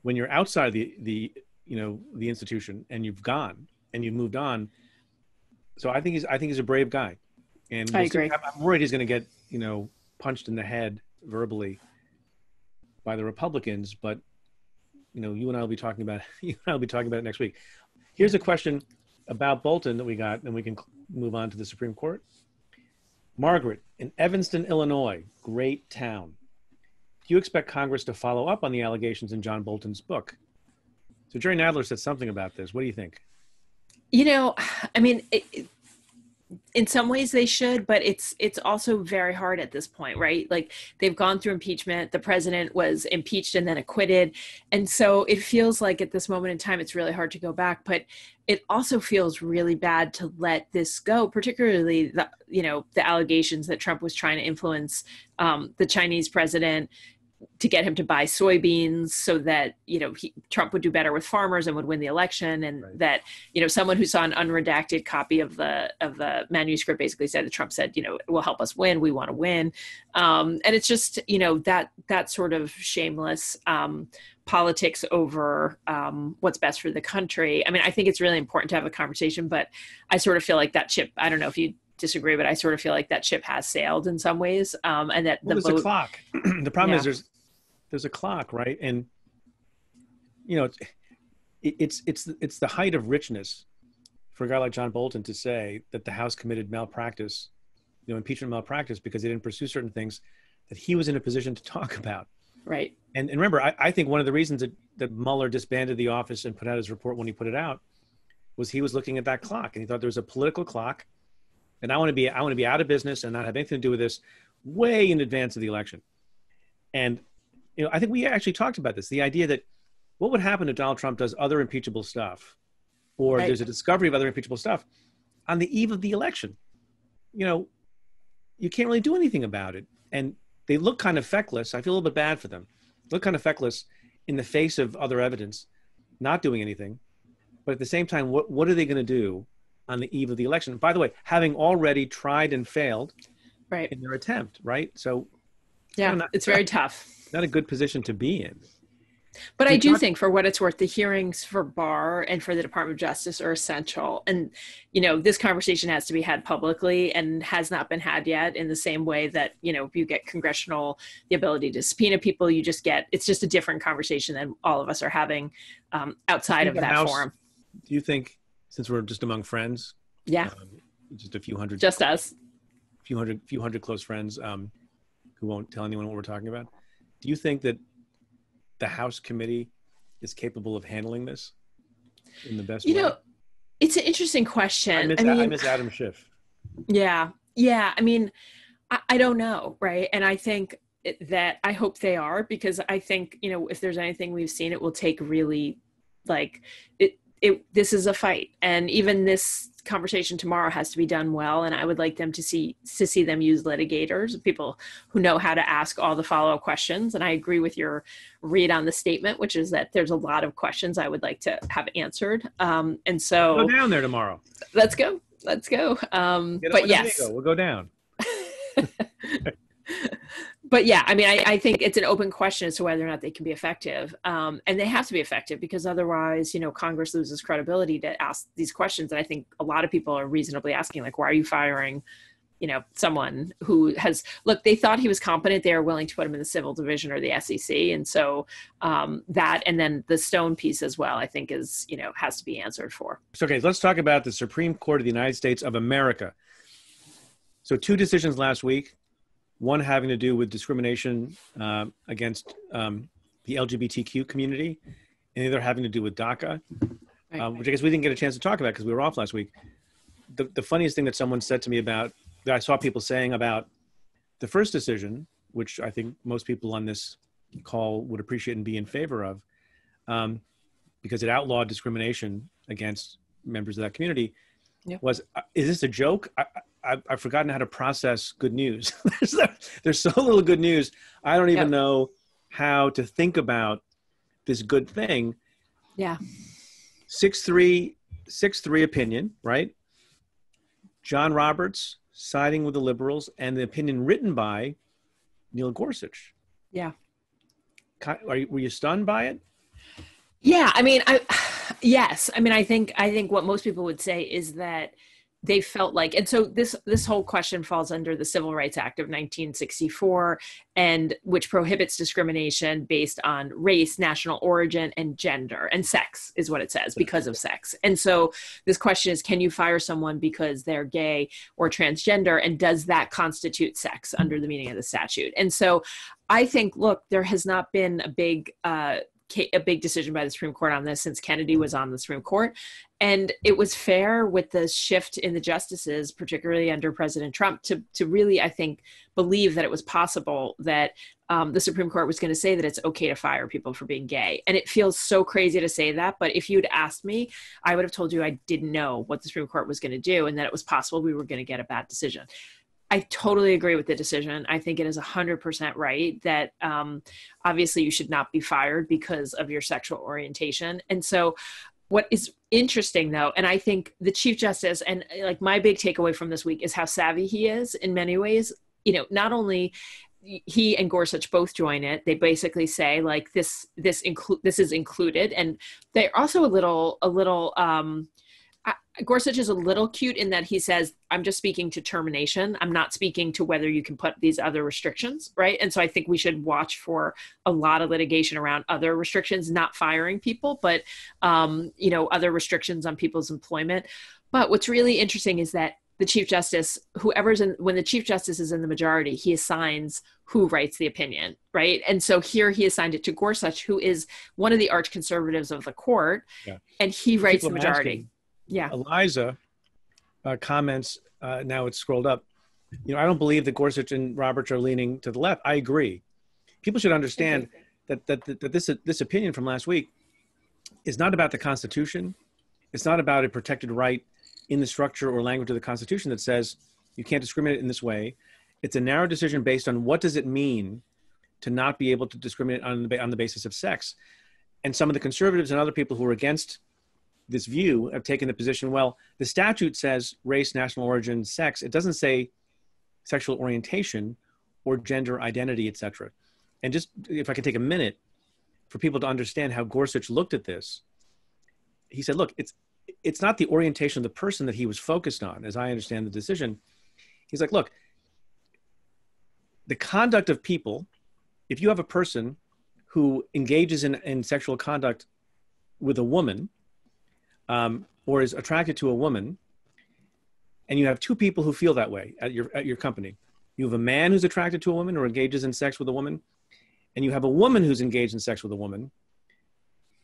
When you're outside the institution and you've gone and you've moved on. So I think he's a brave guy, and I agree. I'm worried he's going to get punched in the head verbally by the Republicans, but you and I will be talking about it next week. Here's a question about Bolton that we got, and we can move on to the Supreme Court. Margaret, in Evanston, Illinois, great town. Do you expect Congress to follow up on the allegations in John Bolton's book? So Jerry Nadler said something about this. What do you think? I mean, in some ways they should, but it's also very hard at this point, right? Like, they've gone through impeachment. The president was impeached and then acquitted. And so it feels like at this moment in time, it's really hard to go back, but it also feels really bad to let this go, particularly the allegations that Trump was trying to influence the Chinese president to get him to buy soybeans so that, Trump would do better with farmers and would win the election. And right. That, someone who saw an unredacted copy of the manuscript basically said that Trump said, it will help us win. We want to win. And it's just, that sort of shameless politics over what's best for the country. I mean, I think it's really important to have a conversation, but I sort of feel like that ship, I don't know if you disagree, but I sort of feel like that ship has sailed in some ways. And that there's a clock. The problem is there's a clock, right? And it's the height of richness for a guy like John Bolton to say that the House committed malpractice, impeachment malpractice, because they didn't pursue certain things that he was in a position to talk about. Right. And remember, I think one of the reasons that Mueller disbanded the office and put out his report when he put it out was he was looking at that clock and he thought there was a political clock. And I want to be out of business and not have anything to do with this way in advance of the election. And, I think we actually talked about this, the idea that what would happen if Donald Trump does other impeachable stuff, or right. There's a discovery of other impeachable stuff on the eve of the election. You can't really do anything about it. And they look kind of feckless. I feel a little bit bad for them. They look kind of feckless in the face of other evidence, not doing anything. But at the same time, what are they going to do on the eve of the election? By the way, having already tried and failed right. in their attempt, right? So yeah, it's very tough. Not a good position to be in. But I do think, for what it's worth, the hearings for Barr and for the Department of Justice are essential. And, this conversation has to be had publicly and has not been had yet, in the same way that, you get the ability to subpoena people, it's just a different conversation than all of us are having outside of that forum. Do you think, since we're just among friends, just a few hundred, just us, few hundred close friends who won't tell anyone what we're talking about, do you think that the House committee is capable of handling this in the best way? It's an interesting question. I miss Adam Schiff. Yeah. I mean, I don't know, right? And I think that I hope they are, because I think, if there's anything we've seen, it will take really, this is a fight. And even this conversation tomorrow has to be done well. And I would like them to see them use litigators, people who know how to ask all the follow-up questions. And I agree with your read on the statement, which is that there's a lot of questions I would like to have answered. And so go down there tomorrow. Let's go. But yes, we'll go down. But yeah, I mean, I think it's an open question as to whether or not they can be effective. And they have to be effective, because otherwise, Congress loses credibility to ask these questions. And I think a lot of people are reasonably asking, like, why are you firing, someone who they thought he was competent. They are willing to put him in the civil division or the SEC. And so that, and then the Stone piece as well, I think has to be answered for. So, okay, let's talk about the Supreme Court of the United States of America. So 2 decisions last week. One having to do with discrimination against the LGBTQ community, and the other having to do with DACA, which I guess we didn't get a chance to talk about because we were off last week. The funniest thing that someone said to me that I saw people saying about the first decision, which I think most people on this call would appreciate and be in favor of, because it outlawed discrimination against members of that community, was, is this a joke? I've forgotten how to process good news. There's so little good news. I don't even know how to think about this good thing. Yeah. 6-3 opinion, right? John Roberts siding with the liberals, and the opinion written by Neil Gorsuch. Yeah. Were you stunned by it? Yeah. I mean, yes. I mean, I think what most people would say is that they felt like, and so this whole question falls under the Civil Rights Act of 1964, and which prohibits discrimination based on race, national origin, and gender, and sex is what it says, because of sex. And so this question is, can you fire someone because they're gay or transgender, and does that constitute sex under the meaning of the statute? And so I think, look, there has not been a big decision by the Supreme Court on this since Kennedy was on the Supreme Court. And it was fair with the shift in the justices, particularly under President Trump, to really, I think, believe that it was possible that the Supreme Court was going to say that it's okay to fire people for being gay. And it feels so crazy to say that, but if you'd asked me, I would have told you I didn't know what the Supreme Court was going to do, and that it was possible we were going to get a bad decision. I totally agree with the decision. I think it is 100% right that obviously you should not be fired because of your sexual orientation. And so what is interesting, though, and I think the Chief Justice, and like my big takeaway from this week, is how savvy he is in many ways. Not only he and Gorsuch both join it, they basically say like this is included, and they're also a little Gorsuch is a little cute in that he says, I'm just speaking to termination. I'm not speaking to whether you can put these other restrictions, right? And so I think we should watch for a lot of litigation around other restrictions, not firing people, but, other restrictions on people's employment. But what's really interesting is that the Chief Justice, when the Chief Justice is in the majority, he assigns who writes the opinion, right? And so here he assigned it to Gorsuch, who is one of the arch conservatives of the court, and he writes the majority. Yeah. Eliza comments, now it's scrolled up. I don't believe that Gorsuch and Roberts are leaning to the left. I agree. People should understand that this opinion from last week is not about the Constitution. It's not about a protected right in the structure or language of the Constitution that says you can't discriminate in this way. It's a narrow decision based on what does it mean to not be able to discriminate on the basis of sex. And some of the conservatives and other people who are against this view have taken the position, well, the statute says race, national origin, sex. It doesn't say sexual orientation or gender identity, etc. And just if I could take a minute, for people to understand how Gorsuch looked at this, he said, look, it's not the orientation of the person that he was focused on, as I understand the decision. He's like, look, the conduct of people, if you have a person who engages in sexual conduct with a woman, or is attracted to a woman, and you have two people who feel that way at your company. You have a man who's attracted to a woman or engages in sex with a woman, and you have a woman who's engaged in sex with a woman.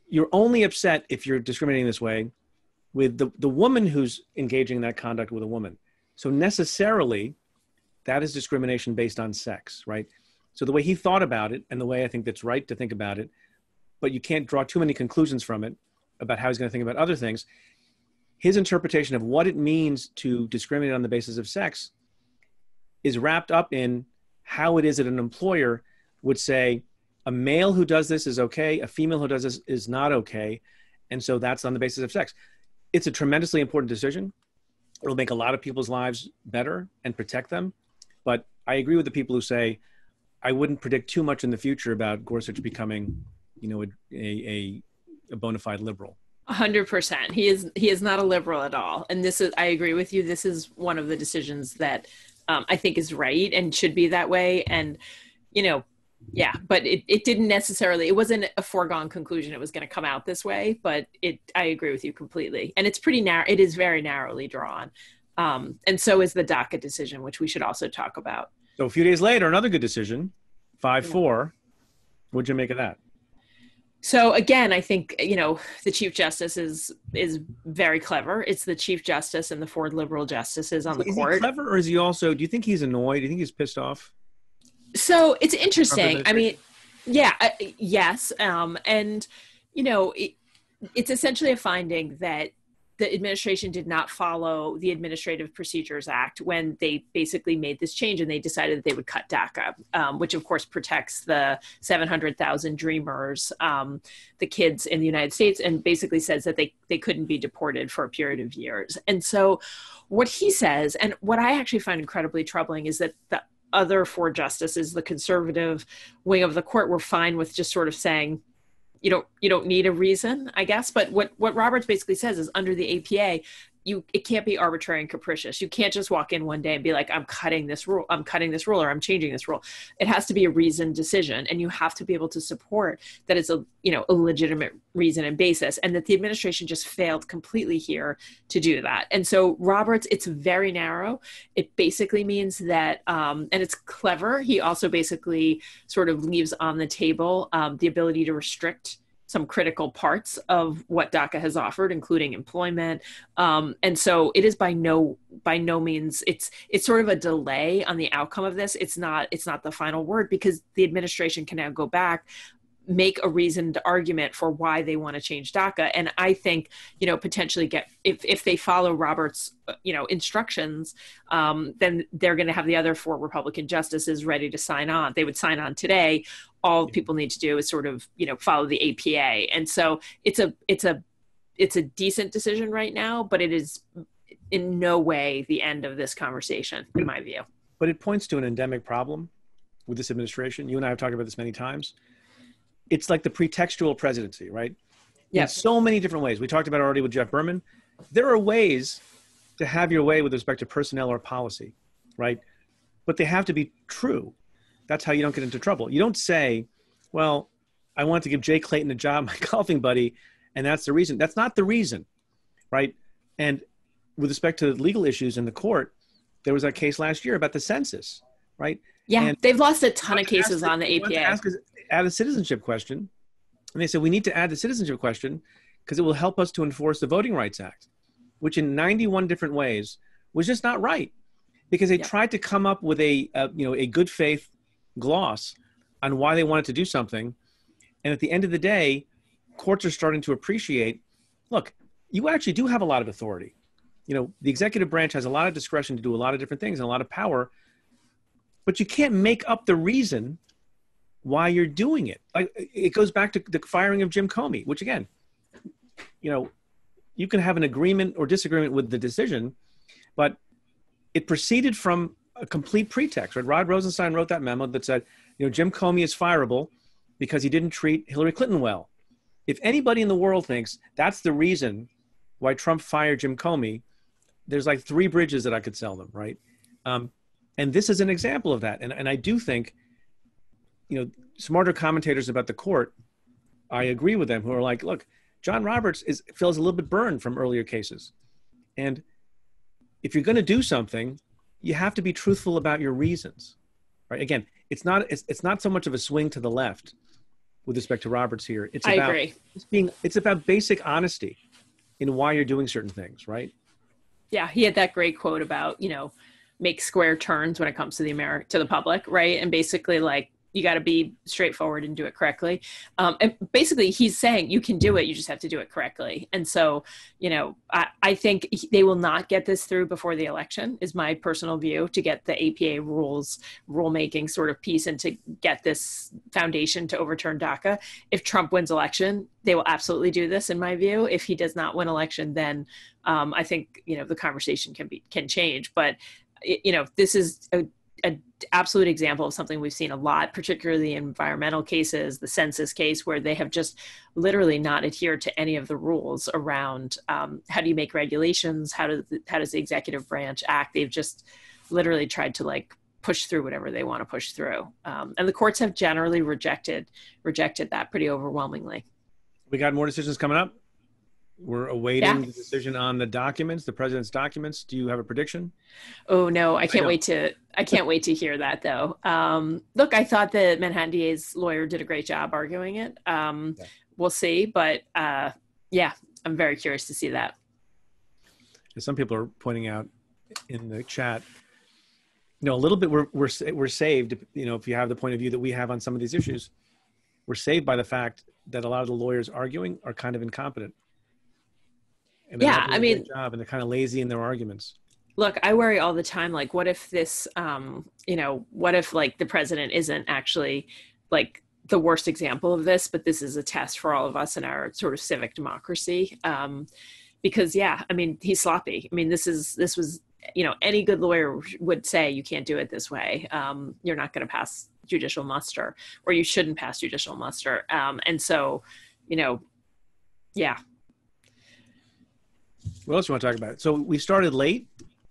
You're only upset if you're discriminating this way with the woman who's engaging in that conduct with a woman. So necessarily, that is discrimination based on sex, right? So the way he thought about it, and the way I think that's right to think about it, but you can't draw too many conclusions from it about how he's going to think about other things. His interpretation of what it means to discriminate on the basis of sex is wrapped up in how it is that an employer would say a male who does this is okay, a female who does this is not okay, and so that's on the basis of sex. It's a tremendously important decision. It'll make a lot of people's lives better and protect them, but I agree with the people who say I wouldn't predict too much in the future about Gorsuch becoming, a bona fide liberal. 100%. He is not a liberal at all. And I agree with you. This is one of the decisions that I think is right and should be that way. And, but it didn't necessarily, it wasn't a foregone conclusion it was going to come out this way, but I agree with you completely. And it's pretty narrow. It is very narrowly drawn. And so is the DACA decision, which we should also talk about. So a few days later, another good decision, 5-4. What'd you make of that? So again, I think, the Chief Justice is very clever. It's the Chief Justice and the 4 liberal justices on the court. Is he clever, or is he also, do you think he's annoyed? Do you think he's pissed off? So it's interesting. I mean, yeah, yes. And, it's essentially a finding that the administration did not follow the Administrative Procedures Act when they basically made this change, and they decided that they would cut DACA, which of course protects the 700,000 Dreamers, the kids in the United States, and basically says that they couldn't be deported for a period of years. And so what he says, and what I actually find incredibly troubling, is that the other 4 justices, the conservative wing of the court, were fine with just sort of saying, you don't need a reason, I guess. But what Roberts basically says is, under the APA, it can't be arbitrary and capricious. You can't just walk in one day and be like, I'm cutting this rule, or I'm changing this rule. It has to be a reasoned decision, and you have to be able to support that it's a legitimate reason and basis, and that the administration just failed completely here to do that. And so Roberts, it's very narrow. It basically means that, and it's clever. He also basically sort of leaves on the table the ability to restrict some critical parts of what DACA has offered, including employment. And so it is by no means, it's sort of a delay on the outcome of this. It's not the final word, because the administration can now go back, make a reasoned argument for why they want to change DACA. And I think, potentially if they follow Roberts, instructions, then they're going to have the other 4 Republican justices ready to sign on. They would sign on today. All people need to do is sort of, follow the APA. And so it's a decent decision right now, but it is in no way the end of this conversation, in my view. But it points to an endemic problem with this administration. You and I have talked about this many times. It's like the pretextual presidency, right? Yeah. In so many different ways. We talked about it already with Geoff Berman. There are ways to have your way with respect to personnel or policy, right? But they have to be true. That's how you don't get into trouble. You don't say, well, I want to give Jay Clayton a job, my golfing buddy, and that's the reason. That's not the reason, right? And with respect to legal issues in the court, there was a case last year about the census, right? Yeah, and they've lost a ton of cases on the APA. Add a citizenship question. And they said, we need to add the citizenship question because it will help us to enforce the Voting Rights Act, which in 91 different ways was just not right, because they tried to come up with a good faith gloss on why they wanted to do something. And at the end of the day, courts are starting to appreciate, look, you actually do have a lot of authority. The executive branch has a lot of discretion to do a lot of different things and a lot of power, but you can't make up the reason why you're doing it. Like, it goes back to the firing of Jim Comey, which again, you can have an agreement or disagreement with the decision, but it proceeded from a complete pretext, right? Rod Rosenstein wrote that memo that said, Jim Comey is fireable because he didn't treat Hillary Clinton well. If anybody in the world thinks that's the reason why Trump fired Jim Comey, there's like 3 bridges that I could sell them, right? And this is an example of that. And I do think, smarter commentators about the court, I agree with them, who are like, look, John Roberts feels a little bit burned from earlier cases. And if you're going to do something, you have to be truthful about your reasons, right? Again, it's not so much of a swing to the left with respect to Roberts here. I agree. It's about basic honesty in why you're doing certain things, right? Yeah, he had that great quote about, make square turns when it comes to the public, right? And basically, like, you got to be straightforward and do it correctly. And basically, he's saying you can do it, you just have to do it correctly. And so, I think they will not get this through before the election, is my personal view, to get the APA rulemaking sort of piece and to get this foundation to overturn DACA. If Trump wins election, they will absolutely do this, in my view. If he does not win election, then I think, the conversation can change. But, this is an absolute example of something we've seen a lot, particularly in environmental cases, the census case, where they have just literally not adhered to any of the rules around how do you make regulations, how does the executive branch act. They've just literally tried to push through whatever they want to push through, and the courts have generally rejected that pretty overwhelmingly. We got more decisions coming up. We're awaiting the decision on the documents, the president's documents. Do you have a prediction? Oh no, I can't wait to hear that though. Look, I thought the Manhattan DA's lawyer did a great job arguing it. We'll see, but I'm very curious to see that. Some people are pointing out in the chat, a little bit we're saved. If you have the point of view that we have on some of these issues, we're saved by the fact that a lot of the lawyers arguing are kind of incompetent. And they're not doing a good job, and they're kind of lazy in their arguments. Look, I worry all the time, what if this, what if the president isn't actually the worst example of this, but this is a test for all of us in our sort of civic democracy. Because he's sloppy. This was, any good lawyer would say you can't do it this way. You're not going to pass judicial muster, or you shouldn't pass judicial muster. And so, What else do you want to talk about? So we started late,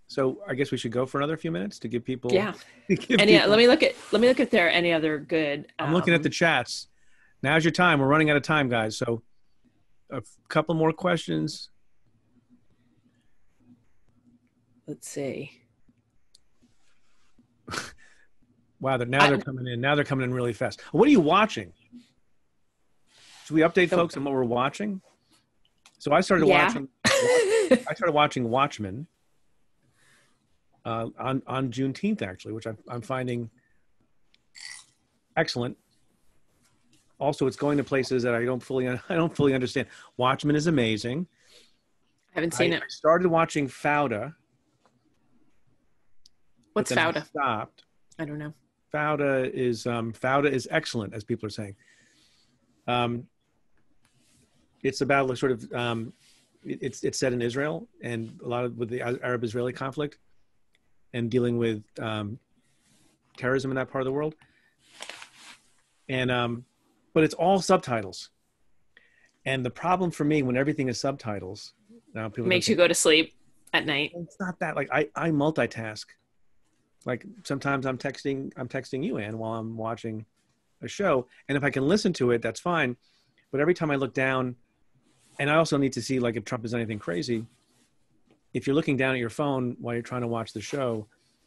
so I guess we should go for another few minutes to give people. Yeah. Let me look at there are any other good. I'm looking at the chats. Now's your time. We're running out of time, guys. So a couple more questions. Let's see. Wow, they're coming in. Now they're coming in really fast. What are you watching? Should we update folks on what we're watching? So I started watching Watchmen on Juneteenth, actually, which I'm finding excellent. Also, it's going to places that I don't fully understand. Watchmen is amazing. I haven't seen it. I started watching Fauda. What's Fauda? I stopped. I don't know. Fauda is excellent, as people are saying. It's about sort of it's set in Israel, and a lot of with the Arab-Israeli conflict, and dealing with terrorism in that part of the world. And but it's all subtitles. And the problem for me when everything is subtitles, now people makes you go to sleep at night. It's not that. I multitask. Sometimes I'm texting you, Anne, while I'm watching a show, and if I can listen to it, that's fine. But every time I look down, and I also need to see if Trump is anything crazy. If you're looking down at your phone while you're trying to watch the show,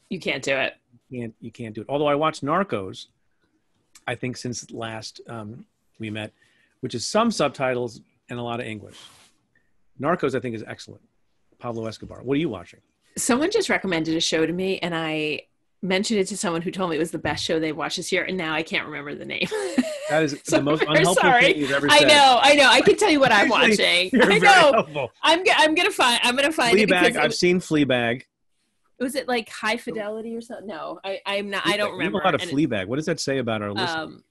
you can't do it. You can't do it. Although I watched Narcos, I think since last we met, which is some subtitles and a lot of English. Narcos, I think, is excellent. Pablo Escobar. What are you watching? Someone just recommended a show to me, and I mentioned it to someone who told me it was the best show they watched this year, and now I can't remember the name. That is the most unhelpful thing you've ever said. I know. I can tell you what I'm watching. I know. Helpful. I'm gonna find Fleabag. I've seen Fleabag. Was it High Fidelity or something? No, I'm not. I don't remember. We have a lot of Fleabag. What does that say about our listeners?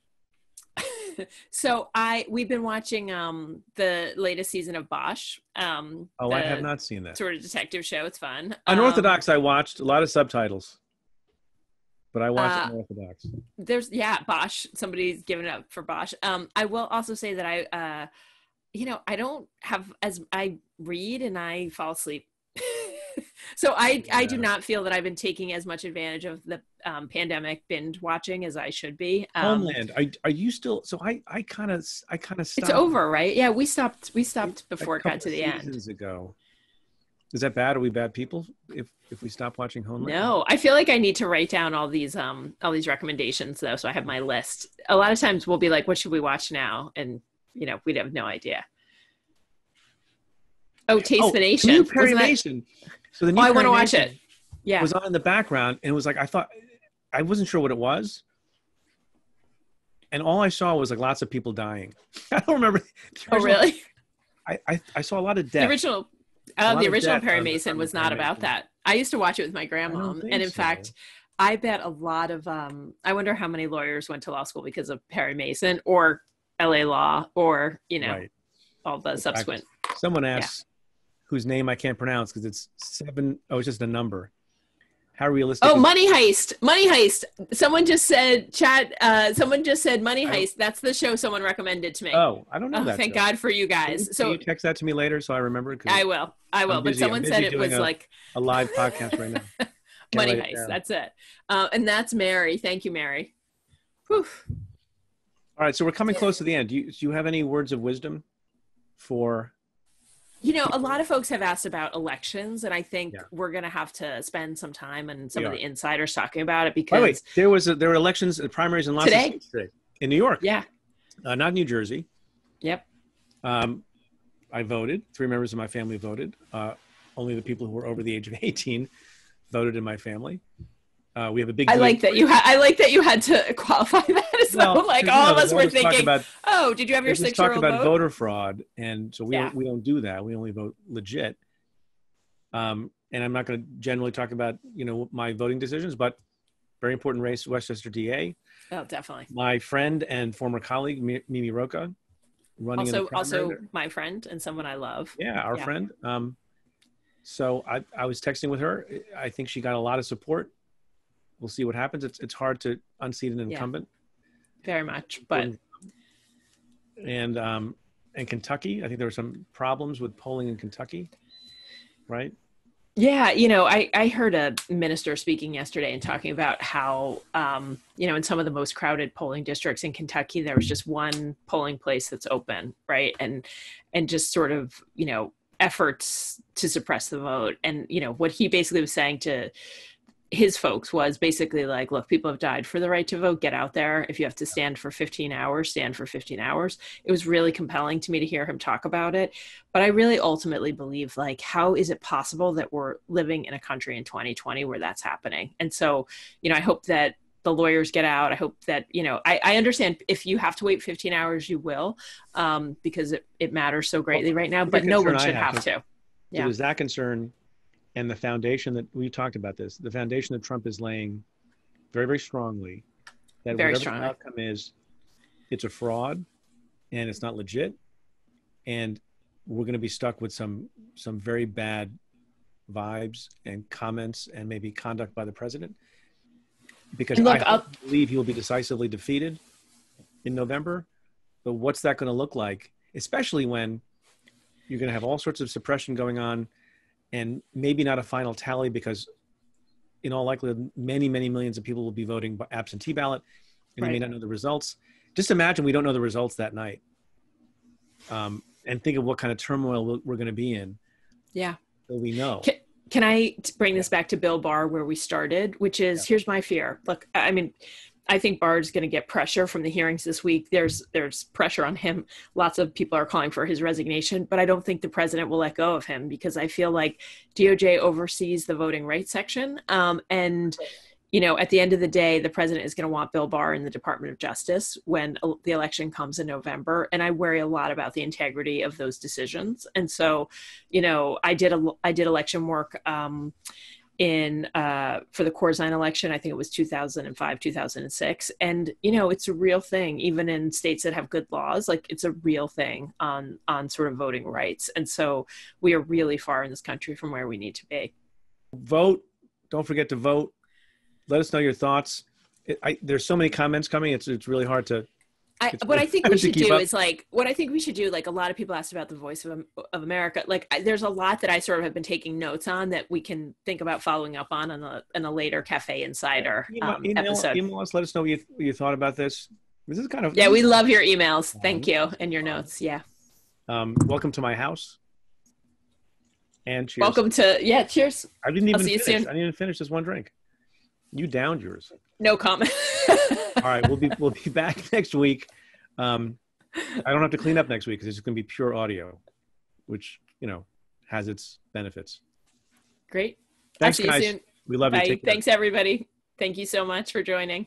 So we've been watching the latest season of Bosch. I have not seen that. Sort of detective show. It's fun. Unorthodox. I watched a lot of subtitles. but I watch unorthodox. Bosch. Somebody's given up for Bosch. I will also say that I don't have I read and I fall asleep. So I do not feel that I've been taking as much advantage of the pandemic binge watching as I should be. Homeland, are you still? So I kind of stopped. It's over, right? Yeah, we stopped before it got to the end. Seasons ago. Is that bad? Are we bad people if we stop watching Homeland? No, I feel like I need to write down all these recommendations though, so I have my list. A lot of times we'll be like, "What should we watch now?" And we'd have no idea. Taste the Nation. New Perry Mason. So the new I want to watch it. Yeah, was on in the background, and it was like I wasn't sure what it was, and all I saw was like lots of people dying. I don't remember. Really? I saw a lot of death. The original Perry Mason was not about that. I used to watch it with my grandma, and in fact, I bet a lot of I wonder how many lawyers went to law school because of Perry Mason or LA Law or all the subsequent. Someone asked whose name I can't pronounce because it's 7. Oh, it's just a number. How realistic? Oh, Money Heist. Money Heist. Someone just said someone just said Money Heist. That's the show someone recommended to me. Oh, I don't know that. Thank God for you guys. Can you text that to me later so I remember? I will. But someone said it was like a live podcast right now. Money Heist. That's it. And that's Mary. Thank you, Mary. Whew. All right, so we're coming close to the end. Do you have any words of wisdom for? A lot of folks have asked about elections, and I think we're going to have to spend some time and some of the insiders talking about it because there were elections, primaries in lots of states today in New York. Yeah, not New Jersey. Yep. I voted. 3 members of my family voted. Only the people who were over the age of 18 voted in my family. We have a big. I like that you had to qualify that as well. Like all of us were thinking, did you have your 6-year-old talk about vote? Voter fraud, and so we don't do that. We only vote legit. And I'm not going to generally talk about my voting decisions, but very important race, Westchester DA. Oh, definitely. My friend and former colleague Mimi Rocca, running in the primary. Also my friend and someone I love. Yeah, our friend. So I was texting with her. I think she got a lot of support. We'll see what happens. It's hard to unseat an incumbent. Very much, but and Kentucky, I think there were some problems with polling in Kentucky, right? Yeah, I heard a minister speaking yesterday and talking about how in some of the most crowded polling districts in Kentucky, there was just one polling place that's open, right? And just sort of efforts to suppress the vote, and what he basically was saying to his folks was basically like, look, people have died for the right to vote. Get out there. If you have to stand for 15 hours, stand for 15 hours. It was really compelling to me to hear him talk about it. But I really ultimately believe, like, how is it possible that we're living in a country in 2020 where that's happening? And so, I hope that the lawyers get out. I hope that, I understand if you have to wait 15 hours, you will, because it matters so greatly right now, but no one should have to. So there's that concern. And the foundation that we talked about the foundation that Trump is laying very, very strongly, that whatever the outcome is, it's a fraud and it's not legit. And we're going to be stuck with some very bad vibes and comments and maybe conduct by the president. Because I believe he will be decisively defeated in November. But what's that going to look like? Especially when you're going to have all sorts of suppression going on. And maybe not a final tally because in all likelihood, many, many millions of people will be voting by absentee ballot and they may not know the results. Just imagine we don't know the results that night. And think of what kind of turmoil we're going to be in. Yeah. So we know. Can I bring this back to Bill Barr where we started, which is, here's my fear. Look, I think Barr is going to get pressure from the hearings this week. There's pressure on him. Lots of people are calling for his resignation, but I don't think the president will let go of him because I feel like DOJ oversees the voting rights section. And, at the end of the day, the president is going to want Bill Barr in the Department of Justice when the election comes in November. And I worry a lot about the integrity of those decisions. And so, I did election work, for the Corzine election. I think it was 2005, 2006. And, it's a real thing, even in states that have good laws, like it's a real thing on sort of voting rights. And so we are really far in this country from where we need to be. Vote. Don't forget to vote. Let us know your thoughts. There's so many comments coming. It's really hard to. What I think we should do is what I think we should do, like a lot of people asked about the Voice of America. Like there's a lot that I sort of have been taking notes on that we can think about following up on in a later Cafe Insider episode. Email us, let us know what you thought about this. This is kind of. Yeah, we love your emails. Thank you. And your notes. Yeah. Welcome to my house. And cheers. Welcome to, cheers. I didn't even finish. I didn't even finish this one drink. You downed yours. No comment. All right, we'll be back next week. I don't have to clean up next week because it's going to be pure audio, which has its benefits. Great. Thanks, I'll see guys. you soon. We love you. Bye. Thanks, everybody. Thank you so much for joining.